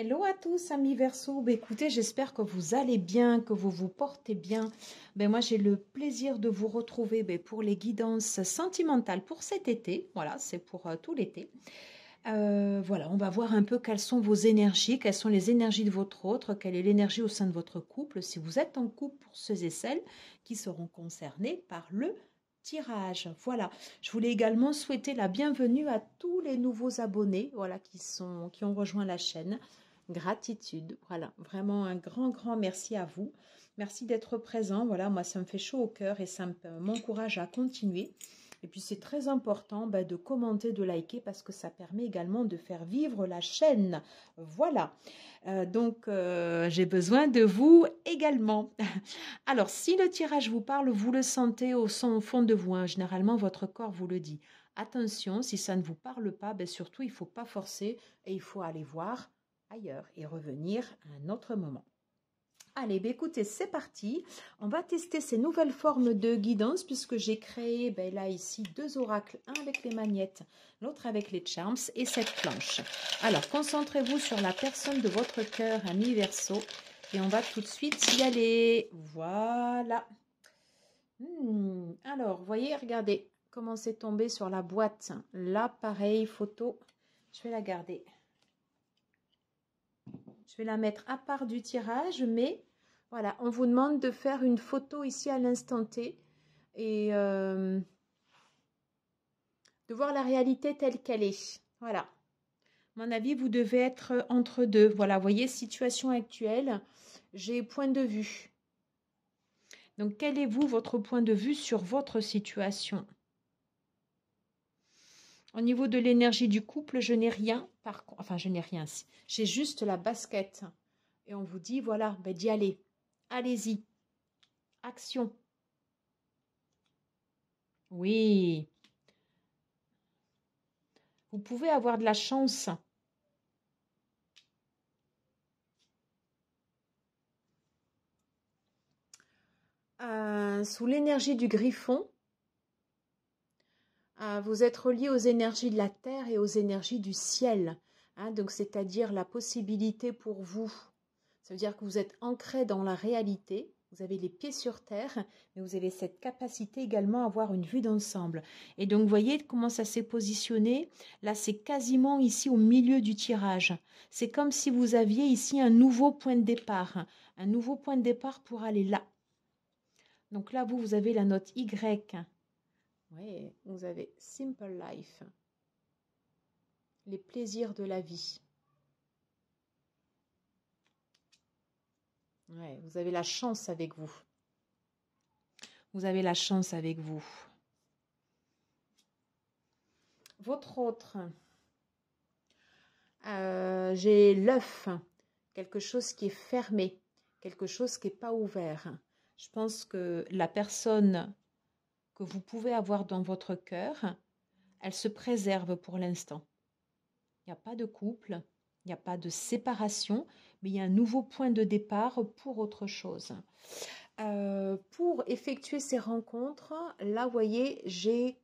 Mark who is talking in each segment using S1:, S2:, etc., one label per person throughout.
S1: Hello à tous, amis Verseau. Écoutez, j'espère que vous allez bien, que vous vous portez bien. Moi, j'ai le plaisir de vous retrouver pour les guidances sentimentales pour cet été. Voilà, c'est pour tout l'été. Voilà, on va voir un peu quelles sont vos énergies, quelles sont les énergies de votre autre, quelle est l'énergie au sein de votre couple, si vous êtes en couple, pour ceux et celles qui seront concernés par le tirage. Voilà, je voulais également souhaiter la bienvenue à tous les nouveaux abonnés, voilà, qui ont rejoint la chaîne. Gratitude, voilà, vraiment un grand merci à vous. Merci d'être présent. Voilà, moi ça me fait chaud au cœur et ça m'encourage à continuer. Et puis c'est très important de commenter, de liker parce que ça permet également de faire vivre la chaîne. Voilà, j'ai besoin de vous également. Alors si le tirage vous parle, vous le sentez au fond de vous, hein. Généralement votre corps vous le dit. Attention, si ça ne vous parle pas, surtout il ne faut pas forcer et il faut aller voir ailleurs et revenir à un autre moment. Allez, écoutez, c'est parti. On va tester ces nouvelles formes de guidance puisque j'ai créé là ici deux oracles, un avec les magnettes, l'autre avec les charms et cette planche. Alors, concentrez-vous sur la personne de votre cœur, ami Verseau, et on va tout de suite y aller. Voilà. Alors, voyez, regardez comment c'est tombé sur la boîte. Là, pareil, photo. Je vais la garder. Je vais la mettre à part du tirage, mais voilà, on vous demande de faire une photo ici à l'instant T et de voir la réalité telle qu'elle est. Voilà. À mon avis, vous devez être entre deux. Voilà, vous voyez, situation actuelle, j'ai point de vue. Donc, quel est votre point de vue sur votre situation? Au niveau de l'énergie du couple, je n'ai rien. Enfin, je n'ai rien. J'ai juste la basket. Et on vous dit, voilà, d'y aller. Allez-y. Action. Oui. Vous pouvez avoir de la chance. Sous l'énergie du griffon, vous êtes relié aux énergies de la terre et aux énergies du ciel. Donc, c'est-à-dire la possibilité pour vous. Ça veut dire que vous êtes ancré dans la réalité. Vous avez les pieds sur terre, mais vous avez cette capacité également à avoir une vue d'ensemble. Et donc, vous voyez comment ça s'est positionné. Là, c'est quasiment ici au milieu du tirage. C'est comme si vous aviez ici un nouveau point de départ. Un nouveau point de départ pour aller là. Donc là, vous avez la note Y. Oui, vous avez Simple Life. Les plaisirs de la vie. Ouais, vous avez la chance avec vous. Vous avez la chance avec vous. Votre autre, j'ai l'œuf, quelque chose qui est fermé, quelque chose qui n'est pas ouvert. Je pense que la personne que vous pouvez avoir dans votre cœur, elle se préserve pour l'instant. Il n'y a pas de couple, il n'y a pas de séparation, mais il y a un nouveau point de départ pour autre chose. Pour effectuer ces rencontres, là, vous voyez, j'ai...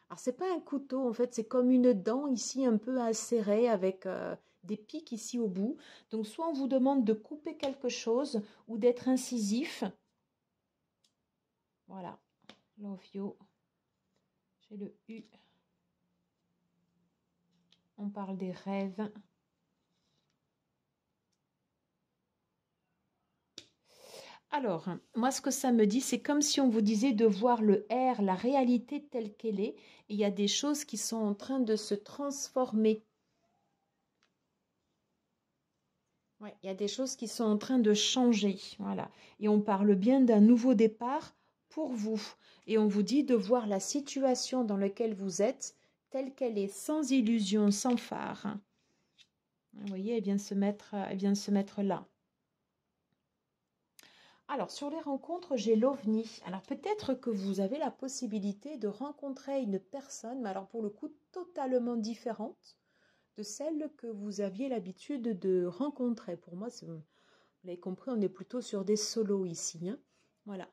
S1: Alors, ce n'est pas un couteau, en fait, c'est comme une dent ici un peu acérée avec des pics ici au bout. Donc, soit on vous demande de couper quelque chose ou d'être incisif. Voilà, love you. J'ai le U. On parle des rêves. Alors, moi, ce que ça me dit, c'est comme si on vous disait de voir le R, la réalité telle qu'elle est. Et il y a des choses qui sont en train de se transformer. Ouais, il y a des choses qui sont en train de changer. Voilà. Et on parle bien d'un nouveau départ pour vous. Et on vous dit de voir la situation dans laquelle vous êtes telle qu'elle est, sans illusion, sans phare. Vous voyez, elle vient de se mettre là. Alors, sur les rencontres, j'ai l'OVNI. Alors, peut-être que vous avez la possibilité de rencontrer une personne, mais alors pour le coup, totalement différente de celle que vous aviez l'habitude de rencontrer. Pour moi, vous l'avez compris, on est plutôt sur des solos ici. Hein. Voilà.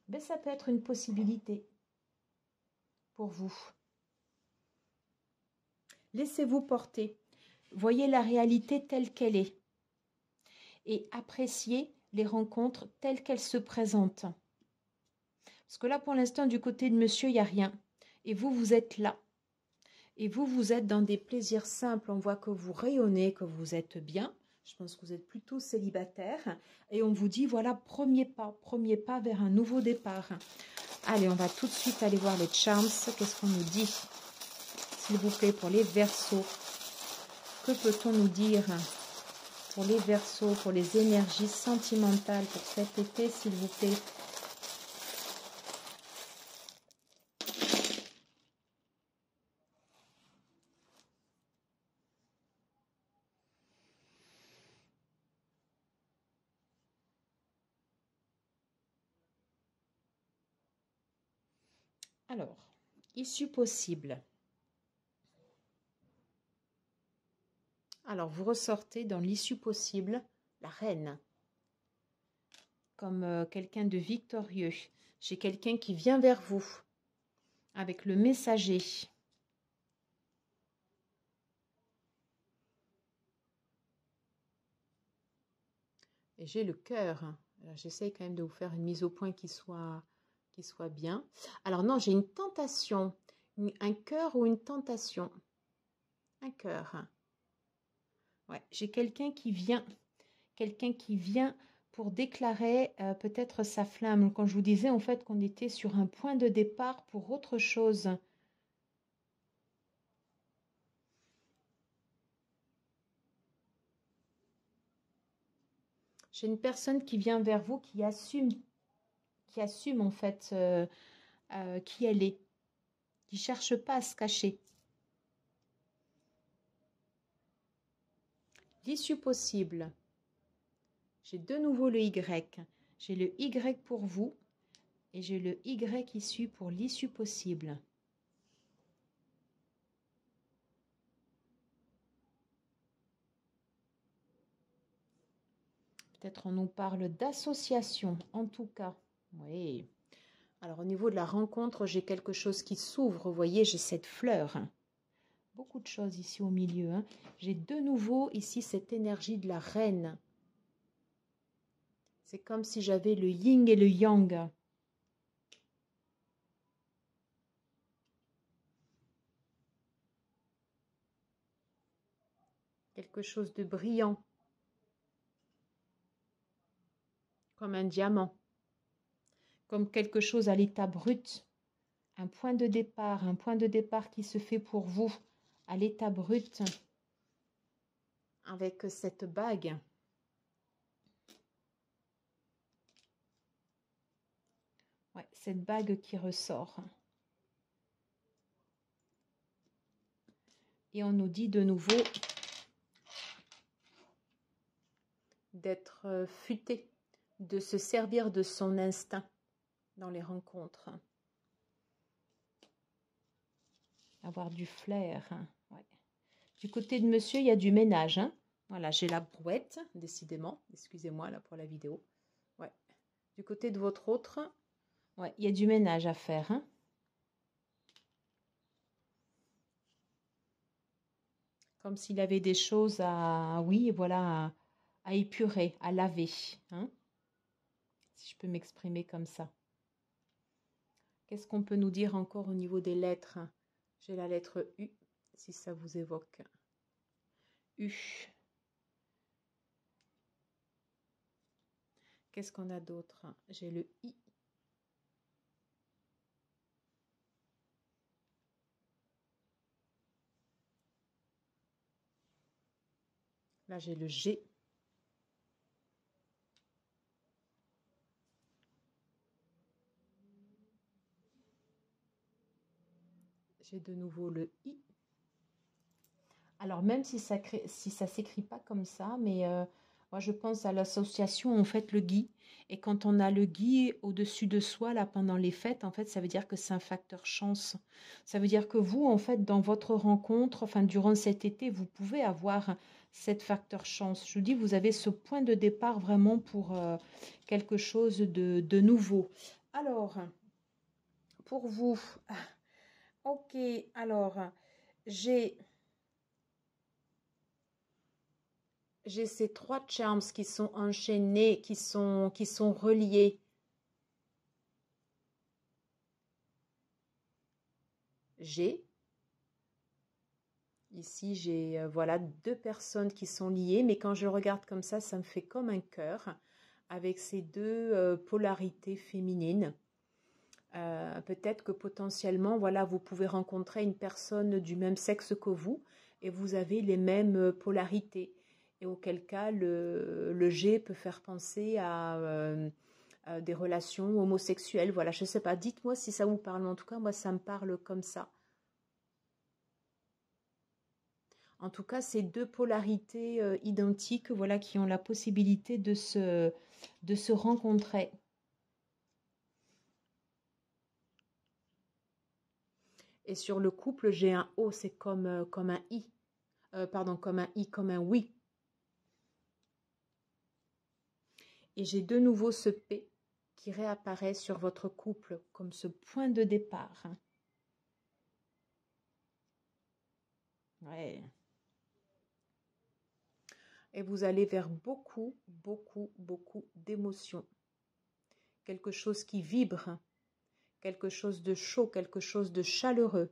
S1: Mais ça peut être une possibilité pour vous. Laissez-vous porter. voyez la réalité telle qu'elle est et appréciez les rencontres telles qu'elles se présentent. Parce que là, pour l'instant, du côté de monsieur, il n'y a rien. Et vous, vous êtes là. Et vous, vous êtes dans des plaisirs simples. On voit que vous rayonnez, que vous êtes bien. Je pense que vous êtes plutôt célibataire. Et on vous dit, voilà, premier pas vers un nouveau départ. Allez, on va tout de suite aller voir les charms. Qu'est-ce qu'on nous dit? S'il vous plaît, pour les Verseaux. Que peut-on nous dire pour les Verseaux, pour les énergies sentimentales pour cet été, s'il vous plaît? Alors, issue possible. Alors, vous ressortez dans l'issue possible, la reine. Comme quelqu'un de victorieux. J'ai quelqu'un qui vient vers vous avec le messager. Et j'ai le cœur. J'essaye quand même de vous faire une mise au point qui soit bien. Alors non, j'ai une tentation. Un cœur ou une tentation. Un cœur. Ouais, j'ai quelqu'un qui vient pour déclarer peut-être sa flamme. Quand je vous disais en fait qu'on était sur un point de départ pour autre chose. J'ai une personne qui vient vers vous qui assume en fait qui elle est, qui cherche pas à se cacher. L'issue possible. J'ai de nouveau le Y. J'ai le Y pour vous et j'ai le Y issu pour l'issue possible. Peut-être on nous parle d'association, en tout cas. Oui. Alors, au niveau de la rencontre, j'ai quelque chose qui s'ouvre. Vous voyez, j'ai cette fleur. Beaucoup de choses ici au milieu. Hein. J'ai de nouveau ici cette énergie de la reine. C'est comme si j'avais le yin et le yang. Quelque chose de brillant. Comme un diamant. Comme quelque chose à l'état brut. Un point de départ qui se fait pour vous à l'état brut. Avec cette bague. Ouais, cette bague qui ressort. Et on nous dit de nouveau d'être futé, de se servir de son instinct dans les rencontres. Avoir du flair. Hein. Ouais. Du côté de monsieur, il y a du ménage. Hein. Voilà, j'ai la brouette, décidément. Excusez-moi là pour la vidéo. Ouais. Du côté de votre autre, ouais, il y a du ménage à faire. Hein. Comme s'il avait des choses à, oui, voilà, à épurer, à laver. Hein. Si je peux m'exprimer comme ça. Qu'est-ce qu'on peut nous dire encore au niveau des lettres? J'ai la lettre U, si ça vous évoque. U. Qu'est-ce qu'on a d'autre? J'ai le I. Là, j'ai le G. J'ai de nouveau le I. Alors, même si ça s'écrit pas comme ça, mais moi, je pense à l'association, en fait, le gui. Et quand on a le gui au-dessus de soi, là, pendant les fêtes, en fait, ça veut dire que c'est un facteur chance. Ça veut dire que vous, en fait, dans votre rencontre, enfin, durant cet été, vous pouvez avoir cette facteur chance. Je vous dis, vous avez ce point de départ vraiment pour quelque chose de nouveau. Alors, pour vous, ok, alors, j'ai J'ai ces 3 charms qui sont enchaînés, qui sont reliés. Ici, j'ai voilà 2 personnes qui sont liées, mais quand je regarde comme ça me fait comme un cœur avec ces 2 polarités féminines. Peut-être que potentiellement, voilà, vous pouvez rencontrer une personne du même sexe que vous et vous avez les mêmes polarités. Et auquel cas, le G peut faire penser à des relations homosexuelles. Voilà, je ne sais pas, dites-moi si ça vous parle. En tout cas, moi, ça me parle comme ça. En tout cas, ces 2 polarités identiques, voilà, qui ont la possibilité de se rencontrer. Et sur le couple, j'ai un O, c'est comme un I. Pardon, comme un I, comme un oui. Et j'ai de nouveau ce P qui réapparaît sur votre couple comme ce point de départ. Ouais. Et vous allez vers beaucoup, beaucoup, beaucoup d'émotions. Quelque chose qui vibre, quelque chose de chaud, quelque chose de chaleureux.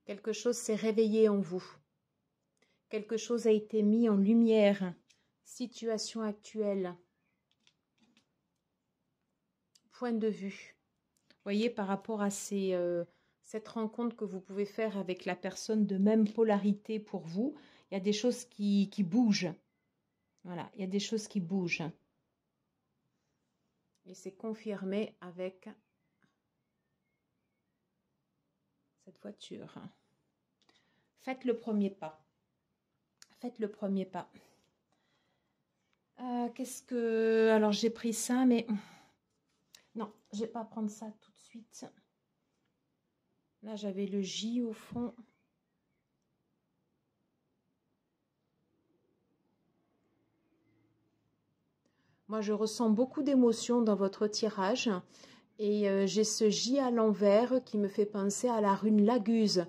S1: Quelque chose s'est réveillé en vous. Quelque chose a été mis en lumière. Situation actuelle. Point de vue. Vous voyez, par rapport à cette rencontre que vous pouvez faire avec la personne de même polarité pour vous, il y a des choses qui bougent. Voilà, il y a des choses qui bougent. Et c'est confirmé avec cette voiture. Faites le premier pas. Faites le premier pas. Qu'est-ce que... Alors, j'ai pris ça, mais... Non, je ne vais pas prendre ça tout de suite. Là, j'avais le J au fond. Moi, je ressens beaucoup d'émotions dans votre tirage. Et j'ai ce J à l'envers qui me fait penser à la rune Laguse.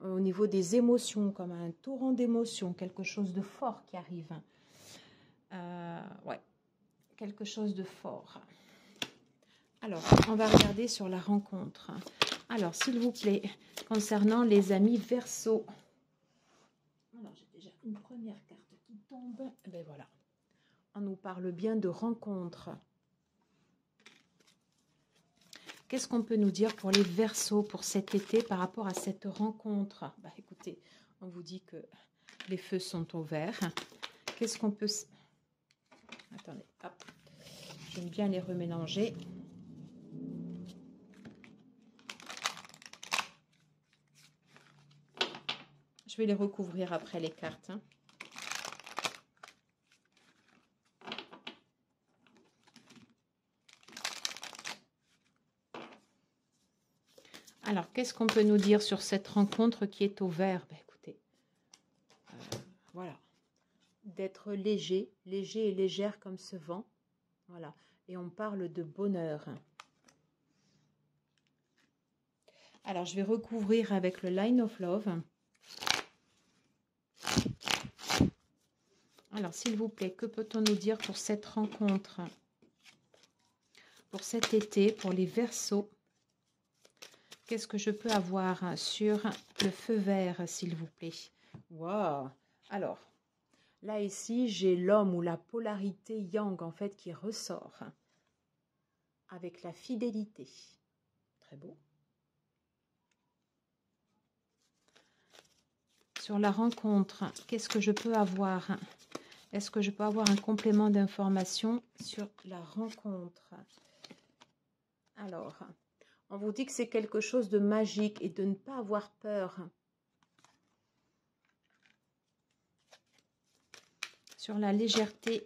S1: Au niveau des émotions, comme un torrent d'émotions. Quelque chose de fort qui arrive. Ouais, quelque chose de fort. Alors, on va regarder sur la rencontre. Alors, s'il vous plaît, concernant les amis Verseau. Alors, j'ai déjà une première carte qui tombe. Et ben voilà. On nous parle bien de rencontre. Qu'est-ce qu'on peut nous dire pour les Verseaux pour cet été par rapport à cette rencontre? Bah, écoutez, on vous dit que les feux sont au vert. Qu'est-ce qu'on peut... Attendez, hop. J'aime bien les remélanger. Je vais les recouvrir après les cartes. Hein. Alors, qu'est-ce qu'on peut nous dire sur cette rencontre qui est au vert? Ben, écoutez, voilà. D'être léger, léger et légère comme ce vent. Voilà. Et on parle de bonheur. Alors, je vais recouvrir avec le Line of Love. Alors, s'il vous plaît, que peut-on nous dire pour cette rencontre? Pour cet été, pour les Verseaux? Qu'est-ce que je peux avoir sur le feu vert, s'il vous plaît? Waouh! Alors, là, ici, j'ai l'homme ou la polarité yang, en fait, qui ressort. Avec la fidélité. Très beau. Sur la rencontre, qu'est-ce que je peux avoir? Est-ce que je peux avoir un complément d'information sur la rencontre? Alors, on vous dit que c'est quelque chose de magique et de ne pas avoir peur. Sur la légèreté.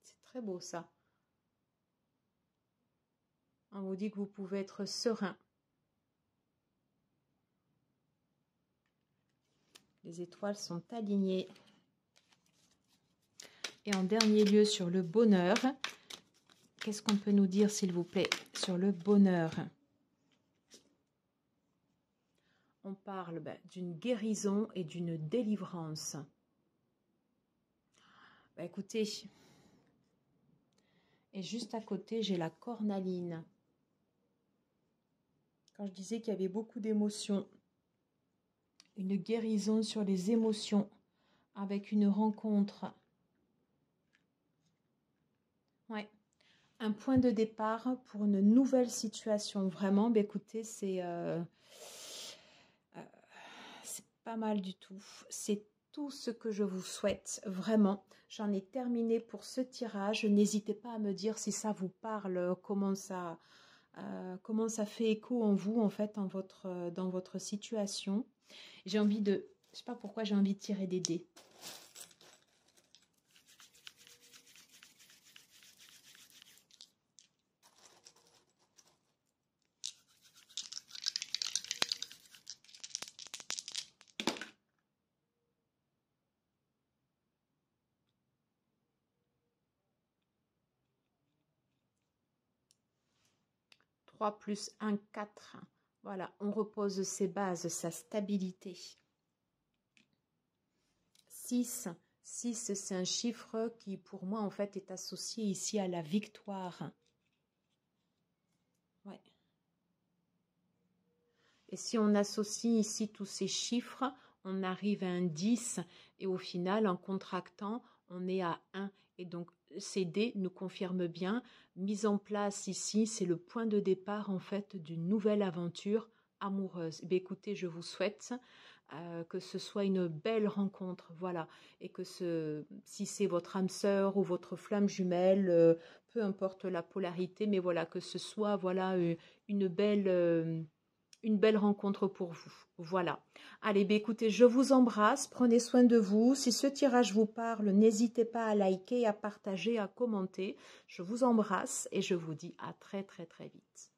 S1: C'est très beau ça. On vous dit que vous pouvez être serein. Les étoiles sont alignées. Et en dernier lieu, sur le bonheur, qu'est-ce qu'on peut nous dire, s'il vous plaît, sur le bonheur? On parle d'une guérison et d'une délivrance. Écoutez, et juste à côté, j'ai la cornaline. Quand je disais qu'il y avait beaucoup d'émotions, une guérison sur les émotions avec une rencontre. Ouais. Un point de départ pour une nouvelle situation. Vraiment, écoutez, c'est pas mal du tout. C'est tout ce que je vous souhaite. Vraiment, j'en ai terminé pour ce tirage. N'hésitez pas à me dire si ça vous parle, comment ça fait écho en vous, en fait, dans votre situation. J'ai envie de... Je sais pas pourquoi j'ai envie de tirer des dés. Plus 1, 4. Voilà, on repose ses bases, sa stabilité. 6. 6, c'est un chiffre qui, pour moi, en fait, est associé ici à la victoire. Ouais. Et si on associe ici tous ces chiffres, on arrive à un 10. Et au final, en contractant, on est à 1. Et donc, ces dés nous confirment bien. Mise en place ici, c'est le point de départ, en fait, d'une nouvelle aventure amoureuse. Eh bien, écoutez, je vous souhaite que ce soit une belle rencontre, voilà, et que si c'est votre âme sœur ou votre flamme jumelle, peu importe la polarité, mais voilà, que ce soit voilà une belle rencontre pour vous. Voilà. Allez, écoutez, je vous embrasse, prenez soin de vous. Si ce tirage vous parle, n'hésitez pas à liker, à partager, à commenter. Je vous embrasse et je vous dis à très très très vite.